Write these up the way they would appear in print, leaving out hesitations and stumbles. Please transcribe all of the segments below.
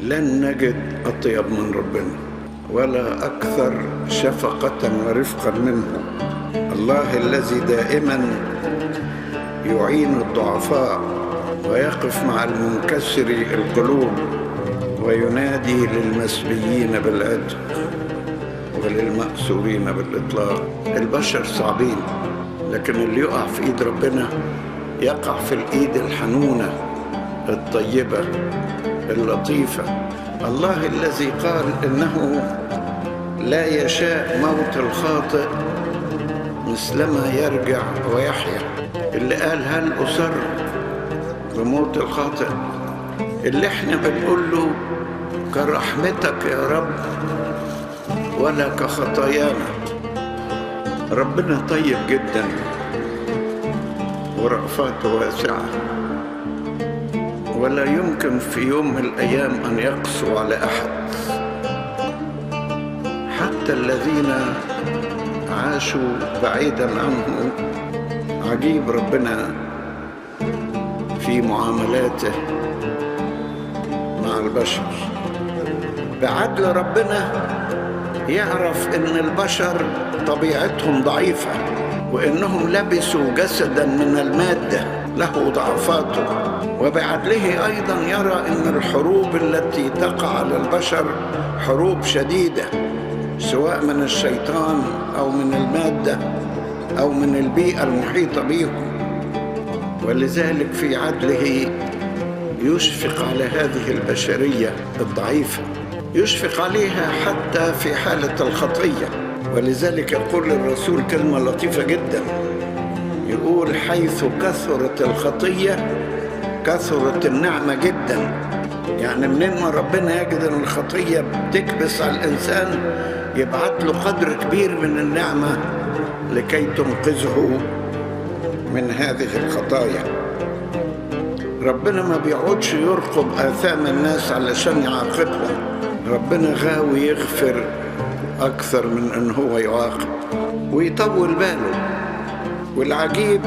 لن نجد أطيب من ربنا ولا أكثر شفقة ورفقا منه. الله الذي دائما يعين الضعفاء ويقف مع المنكسر القلوب وينادي للمسبيين بالعتق وللمأسورين بالإطلاق. البشر صعبين، لكن اللي يقع في إيد ربنا يقع في الإيد الحنونة الطيبة اللطيفة. الله الذي قال إنه لا يشاء موت الخاطئ مثلما يرجع ويحيا. اللي قال هل أصر بموت الخاطئ، اللي احنا بنقول له كرحمتك يا رب ولا كخطايانا. ربنا طيب جدا ورأفاته واسعة، ولا يمكن في يوم من الأيام أن يقسو على أحد، حتى الذين عاشوا بعيدا عنه. عجيب ربنا في معاملاته مع البشر. بعدل ربنا يعرف إن البشر طبيعتهم ضعيفة، وإنهم لبسوا جسدا من المادة له ضعفاته. وبعدله أيضا يرى إن الحروب التي تقع على البشر حروب شديدة، سواء من الشيطان أو من المادة أو من البيئة المحيطة بهم. ولذلك في عدله يشفق على هذه البشرية الضعيفة، يشفق عليها حتى في حالة الخطية. ولذلك يقول الرسول كلمة لطيفة جدا، يقول حيث كثرت الخطية كثرت النعمة جدا. يعني منين ما ربنا يجد ان الخطية بتكبس على الإنسان يبعت له قدر كبير من النعمة لكي تنقذه من هذه الخطايا. ربنا ما بيقعدش يرقب آثام الناس علشان يعاقبهم. ربنا غاوي يغفر أكثر من أن هو يعاقب ويطول باله. والعجيب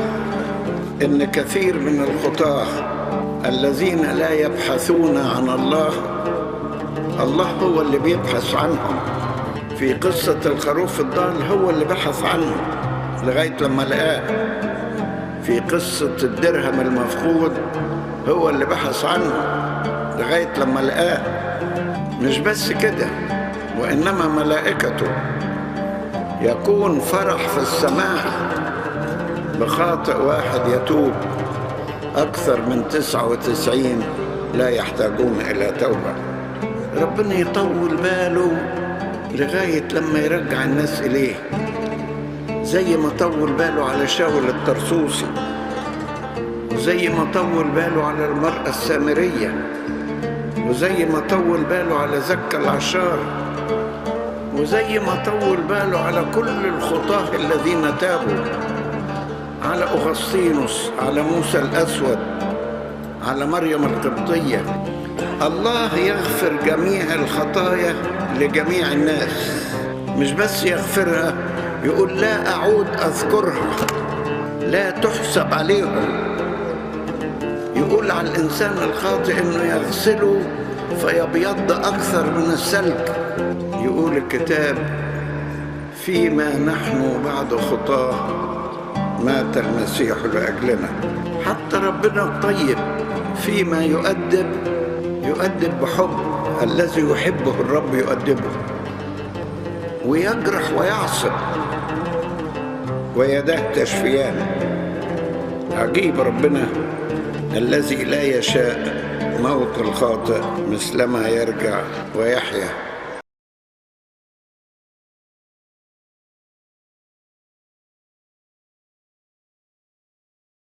إن كثير من الخطاة الذين لا يبحثون عن الله، الله هو اللي بيبحث عنهم. في قصة الخروف الضال هو اللي بحث عنه لغاية لما لقاه. في قصة الدرهم المفقود هو اللي بحث عنه لغاية لما لقاه. مش بس كده، وإنما ملائكته يكون فرح في السماء بخاطئ واحد يتوب أكثر من 99 لا يحتاجون إلى توبة. ربنا يطول باله لغاية لما يرجع الناس إليه، زي ما طول باله على شاول الطرسوسي، وزي ما طول باله على المرأة السامرية، وزي ما طول باله على زكا العشار، وزي ما طول باله على كل الخطاة الذين تابوا، على أغسطينوس، على موسى الأسود، على مريم القبطية. الله يغفر جميع الخطايا لجميع الناس، مش بس يغفرها، يقول لا أعود أذكرها، لا تحسب عليهم. يقول على الإنسان الخاطئ إنه يغسله فيبيض أكثر من الثلج. يقول الكتاب فيما نحن بعد خطاه مات المسيح لأجلنا. حتى ربنا الطيب فيما يؤدب بحب. الذي يحبه الرب يؤدبه، ويجرح ويعصب ويداه تشفيان. عجيب ربنا الذي لا يشاء موت الخاطئ مثلما يرجع ويحيا.